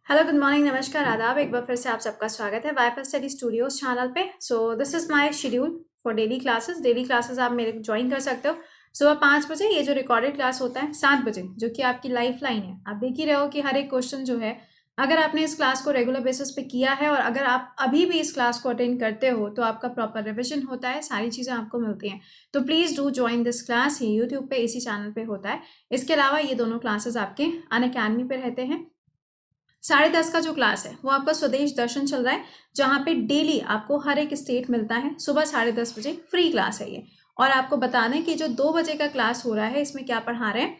Hello, good morning, नमस्कार, आदाब। एक बार फिर से आप सबका स्वागत है वाईफाई स्टडी स्टूडियोज चैनल पे। So this is my schedule for daily classes. Daily classes आप मेरे ज्वाइन कर सकते हो सुबह 5 बजे। ये जो रिकॉर्डेड क्लास होता है 7 बजे, जो कि आपकी लाइफ लाइन है। आप देख ही रहे हो कि हर एक क्वेश्चन जो है, अगर आपने इस क्लास को रेगुलर बेसिस पे किया है और अगर आप अभी भी इस क्लास को अटेंड करते हो तो आपका प्रॉपर रिविजन होता है, सारी चीज़ें आपको मिलती हैं। तो please do join this class. ये यूट्यूब पे इसी चैनल पे होता है। इसके अलावा ये दोनों क्लासेस आपके अनअकैडमी पे रहते हैं। 10:30 का जो क्लास है वो आपका स्वदेश दर्शन चल रहा है, जहाँ पे डेली आपको हर एक स्टेट मिलता है। सुबह 10:30 बजे फ्री क्लास है ये। और आपको बता दें कि जो 2 बजे का क्लास हो रहा है, इसमें क्या पढ़ा रहे हैं,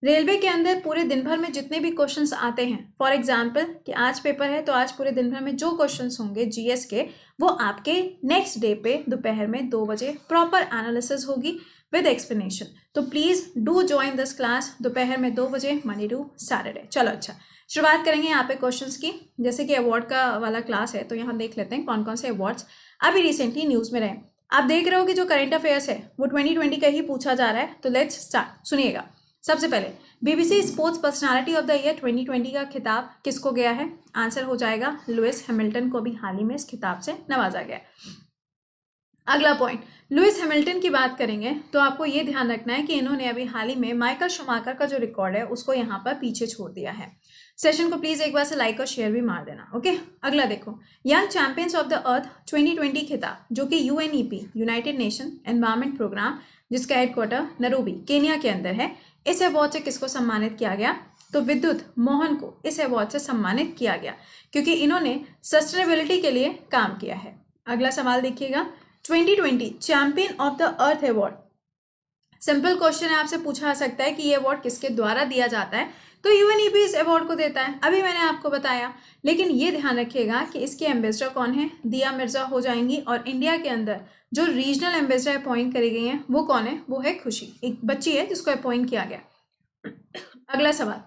रेलवे के अंदर पूरे दिन भर में जितने भी क्वेश्चंस आते हैं, फॉर एग्जाम्पल कि आज पेपर है तो आज पूरे दिन भर में जो क्वेश्चंस होंगे जीएस के, वो आपके नेक्स्ट डे पे दोपहर में 2 बजे प्रॉपर एनालिसिस होगी विद एक्सप्लेनेशन। तो please do join this class दोपहर में 2 बजे, मंडे टू सैटरडे। चलो अच्छा, शुरुआत करेंगे यहाँ पे क्वेश्चंस की। जैसे कि अवार्ड का वाला क्लास है, तो यहाँ देख लेते हैं कौन कौन से अवार्ड्स अभी रिसेंटली न्यूज में रहे। आप देख रहे हो कि जो करंट अफेयर्स है वो 2020 का ही पूछा जा रहा है। तो लेट्स स्टार्ट, सुनिएगा। सबसे पहले BBC sports personality of the year 2020 का खिताब किसको गया है? आंसर हो जाएगा लुइस हैमिल्टन को भी हाल ही में इस खिताब से नवाजा गया। अगला पॉइंट, लुइस हैमिल्टन की बात करेंगे तो आपको ये ध्यान रखना है कि इन्होंने अभी हाल ही में माइकल शूमाकर का जो रिकॉर्ड है उसको यहाँ पर पीछे छोड़ दिया है। सेशन को प्लीज एक बार से लाइक और शेयर भी मार देना। ओके, अगला देखो, young champions of the earth 2020 खिताब, जो कि UNEP united nation environment programme, जिसका हेडक्वार्टर नैरोबी केनिया के अंदर है, इस अवार्ड से किसको सम्मानित किया गया? तो विद्युत मोहन को इस अवार्ड से सम्मानित किया गया, क्योंकि इन्होंने सस्टेनेबिलिटी के लिए काम किया है। अगला सवाल देखिएगा, 2020 champion of the earth award. Simple question है, आपसे पूछा जा सकता है कि ये अवार्ड किसके द्वारा दिया जाता है? तो यूएनईपी इस अवार्ड को देता है, अभी मैंने आपको बताया। लेकिन ये ध्यान रखिएगा कि इसके एम्बेसडर कौन है? दिया मिर्जा हो जाएंगी। और इंडिया के अंदर जो रीजनल एम्बेसडर अपॉइंट करी गई हैं वो कौन है? वो है खुशी, एक बच्ची है जिसको अपॉइंट किया गया। अगला सवाल,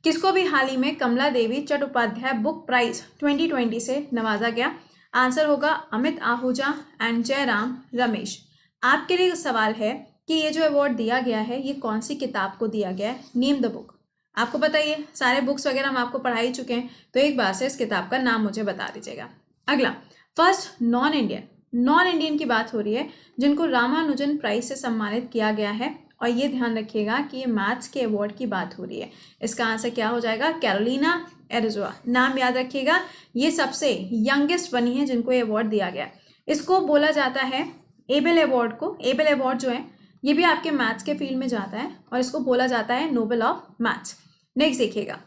किसको भी हाल ही में कमला देवी चट्टोपाध्याय बुक प्राइज 2020 से नवाजा गया? आंसर होगा अमित आहूजा एंड जयराम रमेश। आपके लिए सवाल है कि ये जो अवार्ड दिया गया है ये कौन सी किताब को दिया गया है? Name the book. आपको बताइए, सारे बुक्स वगैरह हम आपको पढ़ा ही चुके हैं, तो एक बार से इस किताब का नाम मुझे बता दीजिएगा। अगला, फर्स्ट नॉन इंडियन की बात हो रही है जिनको रामानुजन प्राइज से सम्मानित किया गया है। और ये ध्यान रखिएगा कि ये मैथ्स के अवार्ड की बात हो रही है। इसका आंसर क्या हो जाएगा? कैरोलिना एरिज़ोआ। नाम याद रखिएगा, ये सबसे यंगेस्ट बनी है जिनको ये अवार्ड दिया गया। इसको बोला जाता है एबेल अवार्ड को। एबेल अवार्ड जो है ये भी आपके मैथ्स के फील्ड में जाता है और इसको बोला जाता है नोबेल ऑफ मैथ्स। नेक्स्ट देखिएगा,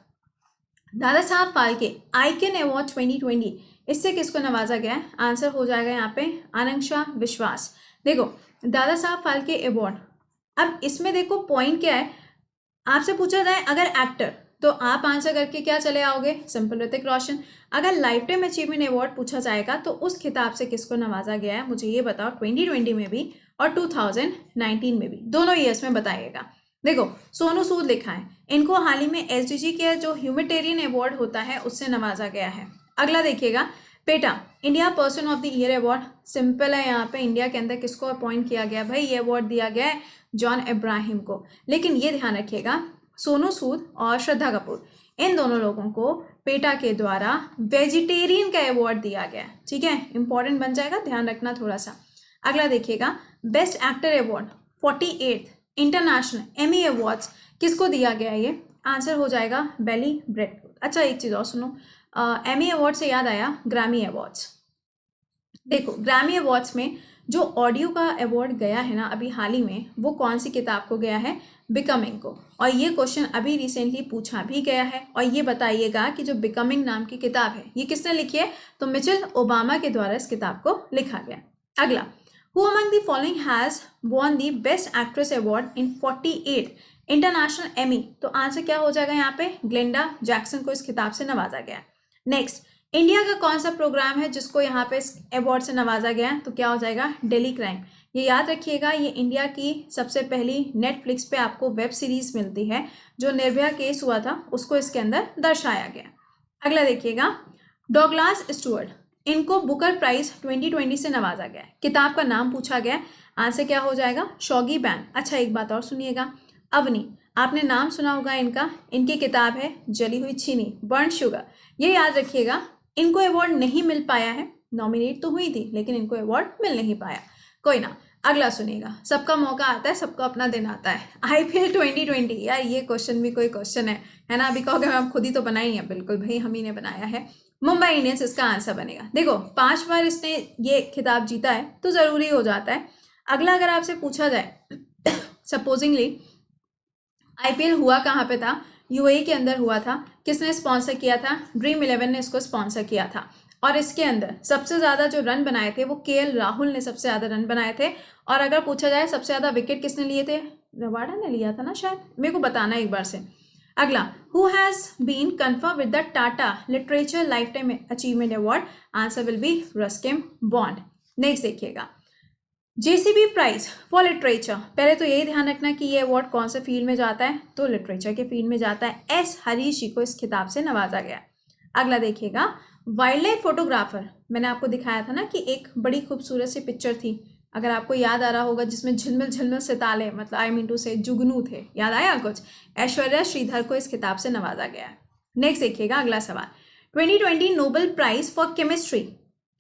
दादा साहब फाल्के आइकन अवार्ड 2020, इससे किसको नवाजा गया है? आंसर हो जाएगा यहाँ पे आनंक्षा विश्वास। देखो, दादा साहब फाल्के अवार्ड, अब इसमें देखो पॉइंट क्या है, आपसे पूछा जाए अगर एक्टर, तो आप आंसर करके क्या चले आओगे? सिंपल, ऋतिक रोशन। अगर लाइफ टाइम अचीवमेंट अवार्ड पूछा जाएगा तो उस खिताब से किसको नवाजा गया है? मुझे ये बताओ, 2020 में भी और 2019 में भी, दोनों ईयर्स में बताइएगा। देखो, सोनू सूद लिखा है, इनको हाल ही में एसडीजी के जो ह्यूमैनिटेरियन अवार्ड होता है उससे नवाजा गया है। अगला देखिएगा, PETA India person of the year award. Simple है, यहाँ पे इंडिया के अंदर किसको अपॉइंट किया गया? भाई ये अवार्ड दिया गया है जॉन इब्राहिम को। लेकिन ये ध्यान रखिएगा, सोनू सूद और श्रद्धा कपूर, इन दोनों लोगों को पेटा के द्वारा वेजिटेरियन का अवार्ड दिया गया है। ठीक है, इंपॉर्टेंट बन जाएगा, ध्यान रखना थोड़ा सा। अगला देखिएगा, best actor award 48 international Emmy awards किसको दिया गया है? ये आंसर हो जाएगा बेली ब्रेडफोर्ड। अच्छा, एक चीज़ और सुनो, एमी अवार्ड से याद आया, ग्रैमी अवार्ड्स। देखो, ग्रैमी अवार्ड्स में जो ऑडियो का अवार्ड गया है ना अभी हाल ही में, वो कौन सी किताब को गया है? बिकमिंग को। और ये क्वेश्चन अभी रिसेंटली पूछा भी गया है। और ये बताइएगा कि जो बिकमिंग नाम की किताब है ये किसने लिखी है? तो मिचेल ओबामा के द्वारा इस किताब को लिखा गया। अगला, who among the following has won the best actress award in 48 international Amy? तो आंसर क्या हो जाएगा यहाँ पे? ग्लेंडा जैक्सन को इस खिताब से नवाजा गया। नेक्स्ट, इंडिया का कौन सा प्रोग्राम है जिसको यहाँ पे इस अवार्ड से नवाजा गया है? तो क्या हो जाएगा? Daily crime. ये याद रखिएगा, ये इंडिया की सबसे पहली नेटफ्लिक्स पे आपको वेब सीरीज मिलती है। जो निर्भया केस हुआ था उसको इसके अंदर दर्शाया गया। अगला देखिएगा, डॉगलास स्टुअर्ट, इनको बुकर प्राइज 2020 से नवाजा गया है। किताब का नाम पूछा गया, आंसर क्या हो जाएगा? शॉगी बैन। अच्छा, एक बात और सुनिएगा, अवनी आपने नाम सुना होगा इनका, इनकी किताब है जली हुई चीनी, बर्न शुगर। ये याद रखिएगा, इनको अवार्ड नहीं मिल पाया है, नॉमिनेट तो हुई थी लेकिन इनको अवार्ड मिल नहीं पाया। कोई ना, अगला सुनिएगा, सबका मौका आता है, सबका अपना दिन आता है। IPL 2020, यार ये क्वेश्चन भी कोई क्वेश्चन है ना? अभी कहोगे मैम खुद ही तो बनाई है, बिल्कुल भाई हम ही ने बनाया है। मुंबई इंडियंस इसका आंसर बनेगा। देखो 5 बार इसने ये खिताब जीता है तो जरूरी हो जाता है। अगला अगर आपसे पूछा जाए सपोजिंगली IPL हुआ कहाँ पे था? UAE के अंदर हुआ था। किसने स्पॉन्सर किया था? ड्रीम 11 ने इसको स्पॉन्सर किया था। और इसके अंदर सबसे ज़्यादा जो रन बनाए थे वो KL राहुल ने सबसे ज़्यादा रन बनाए थे। और अगर पूछा जाए सबसे ज़्यादा विकेट किसने लिए थे? रबाडा ने लिया था ना शायद, मेरे को बताना एक बार से। अगला, who has been confirmed with the Tata literature lifetime achievement award? Answer will be Ruskin Bond. Next देखिएगा, JCB प्राइज फॉर लिटरेचर। पहले तो यही ध्यान रखना कि ये अवार्ड कौन से फील्ड में जाता है, तो लिटरेचर के फील्ड में जाता है। S हरीश जी को इस खिताब से नवाजा गया। अगला देखिएगा, वाइल्ड लाइफ फोटोग्राफर। मैंने आपको दिखाया था ना कि एक बड़ी खूबसूरत सी पिक्चर थी, अगर आपको याद आ रहा होगा, जिसमें झिलमिल झिलमिल सितारे, मतलब आई मीन टू से जुगनू थे, याद आया कुछ? ऐश्वर्या श्रीधर को इस खिताब से नवाजा गया है। नेक्स्ट देखिएगा अगला सवाल, 2020 नोबेल प्राइज फॉर केमिस्ट्री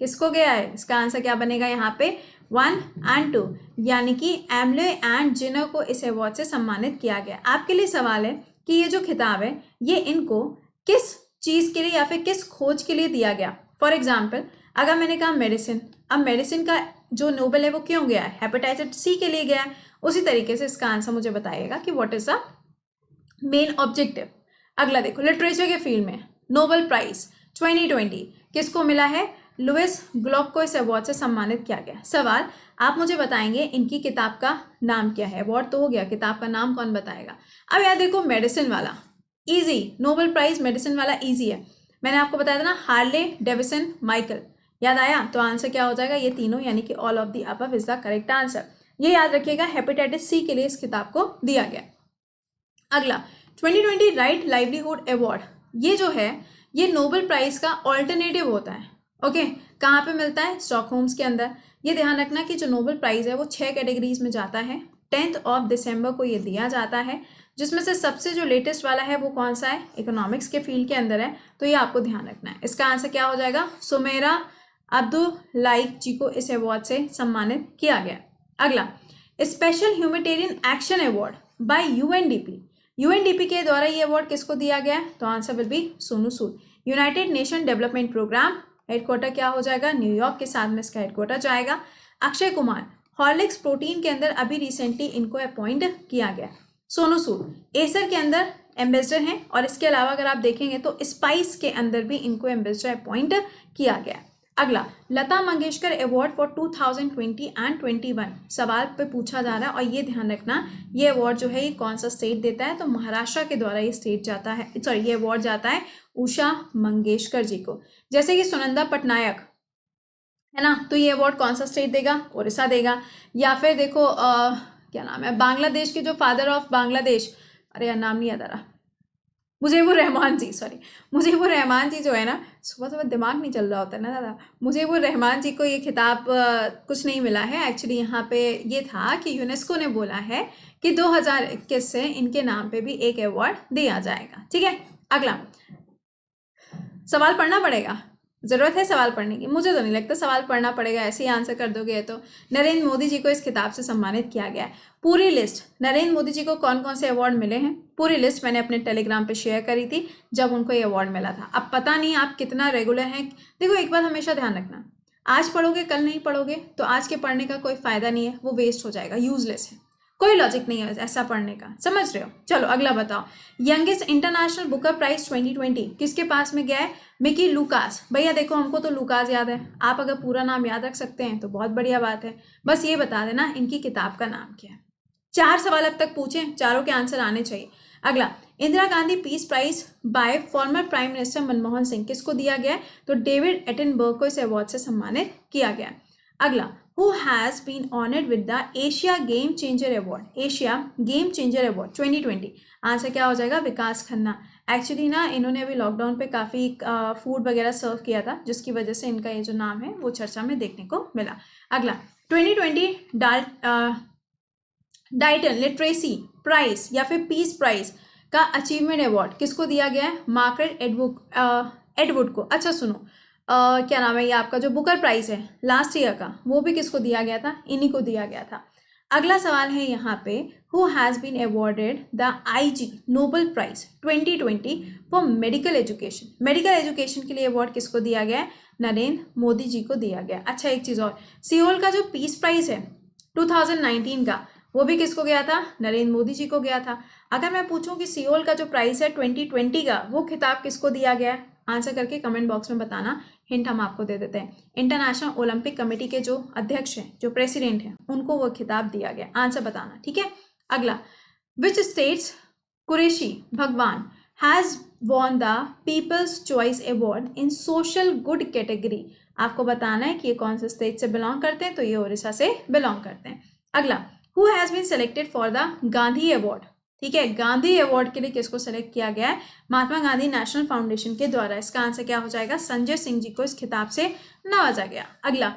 किसको गया है? इसका आंसर क्या बनेगा यहाँ पे? 1 और 2, यानी कि एमले एंड जिनर को इस अवार्ड से सम्मानित किया गया। आपके लिए सवाल है कि ये जो खिताब है ये इनको किस चीज़ के लिए या फिर किस खोज के लिए दिया गया। फॉर एग्जाम्पल, अगर मैंने कहा मेडिसिन, अब मेडिसिन का जो नोबेल है वो क्यों गया है? हेपेटाइटिस C के लिए गया है। उसी तरीके से इसका आंसर मुझे बताइएगा कि what is the main objective. अगला देखो, लिटरेचर के फील्ड में नोबेल प्राइज 2020 किसको मिला है? लुइस ग्लोक को इस अवार्ड से सम्मानित किया गया। सवाल, आप मुझे बताएंगे इनकी किताब का नाम क्या है? अवार्ड तो हो गया, किताब का नाम कौन बताएगा? अब यार देखो, मेडिसिन वाला इजी, नोबेल प्राइज मेडिसिन वाला इजी है। मैंने आपको बताया था ना, हार्ले डेविसन माइकल, याद आया? तो आंसर क्या हो जाएगा? ये तीनों, यानी कि all of the above is the correct answer. ये याद रखिएगा, हेपेटाइटिस C के लिए इस किताब को दिया गया। अगला, 2020 राइट लाइवलीहुड अवार्ड, ये जो है ये नोबेल प्राइज का ऑल्टरनेटिव होता है। ओके, कहाँ पे मिलता है? स्टॉकहोम्स के अंदर। ये ध्यान रखना कि जो नोबेल प्राइज है वो 6 कैटेगरीज में जाता है। 10 दिसंबर को ये दिया जाता है, जिसमें से सबसे जो लेटेस्ट वाला है वो कौन सा है? इकोनॉमिक्स के फील्ड के अंदर है, तो ये आपको ध्यान रखना है। इसका आंसर क्या हो जाएगा? सुमेरा अब्दुल जी को इस अवार्ड से सम्मानित किया गया। अगला, special humanitarian action award by UNDP के द्वारा ये अवार्ड किसको दिया गया है? तो answer will be Sonu Sood. United nation development programme, headquarter क्या हो जाएगा? न्यूयॉर्क के साथ में इसका हेडक्वार्टर जाएगा। अक्षय कुमार, हॉर्लिक्स प्रोटीन के अंदर अभी रिसेंटली इनको अपॉइंट किया गया। सोनू सूद एसर के अंदर एम्बेसडर हैं, और इसके अलावा अगर आप देखेंगे तो स्पाइस के अंदर भी इनको एम्बेसडर अपॉइंट किया गया। अगला, Lata Mangeshkar award for 2020 and 21 सवाल पे पूछा जा रहा है, और ये ध्यान रखना ये अवार्ड जो है ये कौन सा स्टेट देता है? तो महाराष्ट्र के द्वारा ये स्टेट जाता है, सॉरी ये अवार्ड जाता है उषा मंगेशकर जी को। जैसे कि सुनंदा पटनायक है ना, तो ये अवार्ड कौन सा स्टेट देगा? उड़ीसा देगा। या फिर देखो क्या नाम है, बांग्लादेश के जो फादर ऑफ बांग्लादेश, अरे यार नाम नहीं याद आ रहा, मुझे रहमान जी जो है ना, सुबह सुबह दिमाग नहीं चल रहा होता है ना दादा, मुझीबुर रहमान जी को ये खिताब कुछ नहीं मिला है एक्चुअली। यहाँ पे ये था कि यूनेस्को ने बोला है कि 2021 से इनके नाम पे भी एक अवार्ड दिया जाएगा। ठीक है, अगला सवाल पढ़ना पड़ेगा, जरूरत है सवाल पढ़ने की? मुझे तो नहीं लगता सवाल पढ़ना पड़ेगा, ऐसे ही आंसर कर दोगे। तो नरेंद्र मोदी जी को इस खिताब से सम्मानित किया गया है। पूरी लिस्ट, नरेंद्र मोदी जी को कौन कौन से अवार्ड मिले हैं, पूरी लिस्ट मैंने अपने टेलीग्राम पे शेयर करी थी जब उनको ये अवार्ड मिला था। अब पता नहीं आप कितना रेगुलर हैं। देखो एक बात हमेशा ध्यान रखना, आज पढ़ोगे कल नहीं पढ़ोगे तो आज के पढ़ने का कोई फायदा नहीं है, वो वेस्ट हो जाएगा, यूजलेस है, कोई लॉजिक नहीं है ऐसा पढ़ने का, समझ रहे हो? चलो अगला बताओ, यंगेस्ट इंटरनेशनल बुकर प्राइज 2020 किसके पास में गया है? Mickey Lucas. भैया देखो हमको तो लुकास याद है, आप अगर पूरा नाम याद रख सकते हैं तो बहुत बढ़िया बात है, बस ये बता देना इनकी किताब का नाम क्या है। 4 सवाल अब तक पूछे, चारों के आंसर आने चाहिए। अगला, Indira Gandhi peace prize by former prime minister Manmohan Singh किसको दिया गया है? तो डेविड एटनबर्ग को इस अवार्ड से सम्मानित किया गया। अगला, who has been honored with the Asia Game Changer Award, Asia game changer award 2020? Answer क्या हो जाएगा? विकास खन्ना। एक्चुअली ना इन्होंने अभी लॉकडाउन पे काफ़ी फूड वगैरह सर्व किया था, जिसकी वजह से इनका ये जो नाम है वो चर्चा में देखने को मिला। अगला, 2020 डाइटन लिटरेसी प्राइज या फिर पीस प्राइज का अचीवमेंट अवार्ड किसको दिया गया है? मार्garet एटवुड को। अच्छा सुनो, क्या नाम है ये आपका जो बुकर प्राइज है लास्ट ईयर का, वो भी किसको दिया गया था? इन्हीं को दिया गया था। अगला सवाल है यहाँ पे, who has been awarded the IG Nobel prize 2020 for medical education? Medical education के लिए अवार्ड किसको दिया गया है? नरेंद्र मोदी जी को दिया गया। अच्छा एक चीज़ और, सियोल का जो पीस प्राइज है 2019 का, वो भी किसको गया था? नरेंद्र मोदी जी को गया था। अगर मैं पूछूं कि सियोल का जो प्राइस है 2020 का, वो खिताब किसको दिया गया है? आंसर करके कमेंट बॉक्स में बताना, हिंट हम आपको दे देते हैं। इंटरनेशनल ओलंपिक कमेटी के जो अध्यक्ष हैं, जो प्रेसिडेंट हैं, उनको वो खिताब दिया गया। आंसर बताना, ठीक है। अगला, विच स्टेट्स कुरैशी भगवान has won the people's choice award in social good category? आपको बताना है कि ये कौन से स्टेट से बिलोंग करते हैं, तो ये उड़ीसा से बिलोंग करते हैं। अगला, who has been selected for the Gandhi award? ठीक है, गांधी अवार्ड के लिए किसको सेलेक्ट किया गया है? महात्मा गांधी नेशनल फाउंडेशन के द्वारा। इसका आंसर क्या हो जाएगा? संजय सिंह जी को इस खिताब से नवाजा गया। अगला,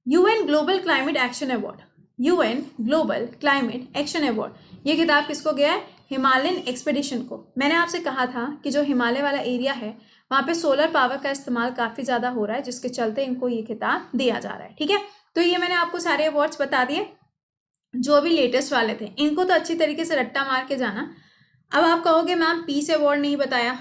UN global climate action award, UN global climate action award, ये खिताब किसको गया है? हिमालयन एक्सपेडिशन को। मैंने आपसे कहा था कि जो हिमालय वाला एरिया है वहाँ पे सोलर पावर का इस्तेमाल काफ़ी ज़्यादा हो रहा है, जिसके चलते इनको ये खिताब दिया जा रहा है। ठीक है, तो ये मैंने आपको सारे अवार्ड्स बता दिए जो अभी लेटेस्ट वाले थे, इनको तो अच्छी तरीके से रट्टा मार के जाना। अब आप कहोगे मैम पीस अवार्ड नहीं बताया।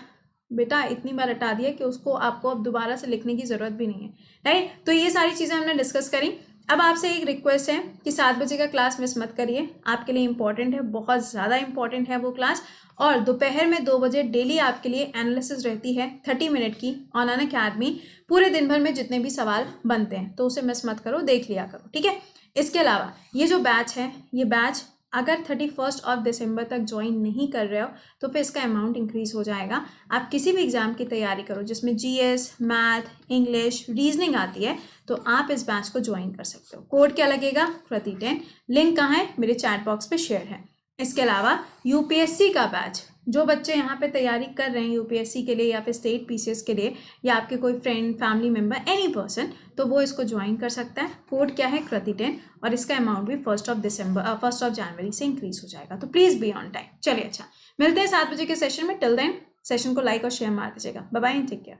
बेटा इतनी बार हटा दिया कि उसको आपको अब दोबारा से लिखने की ज़रूरत भी नहीं है, राइट। तो ये सारी चीज़ें हमने डिस्कस करी। अब आपसे एक रिक्वेस्ट है कि 7 बजे का क्लास मिस मत करिए, आपके लिए इंपॉर्टेंट है, बहुत ज़्यादा इंपॉर्टेंट है वो क्लास। और दोपहर में 2 बजे डेली आपके लिए एनालिसिस रहती है 30 मिनट की ऑन एन अकेडमी, पूरे दिन भर में जितने भी सवाल बनते हैं, तो उसे मिस मत करो, देख लिया करो, ठीक है। इसके अलावा ये जो बैच है, ये बैच अगर 31 ऑफ दिसंबर तक ज्वाइन नहीं कर रहे हो तो फिर इसका अमाउंट इंक्रीज हो जाएगा। आप किसी भी एग्जाम की तैयारी करो जिसमें GS, मैथ, इंग्लिश, रीजनिंग आती है, तो आप इस बैच को ज्वाइन कर सकते हो। कोड क्या लगेगा? कृति10। लिंक कहाँ है? मेरे चैट बॉक्स पे शेयर है। इसके अलावा UPSC का बैच, जो बच्चे यहाँ पे तैयारी कर रहे हैं UPSC के लिए या फिर स्टेट PCS के लिए, या आपके कोई friend, family member, any person, तो वो इसको ज्वाइन कर सकता है। कोड क्या है? कृति10। और इसका अमाउंट भी 1 जनवरी से इंक्रीज हो जाएगा, तो प्लीज़ बी ऑन टाइम। चलिए अच्छा, मिलते हैं 7 बजे के सेशन में। टिल देन सेशन को लाइक और शेयर मार दीजिएगा। Bye bye, take care.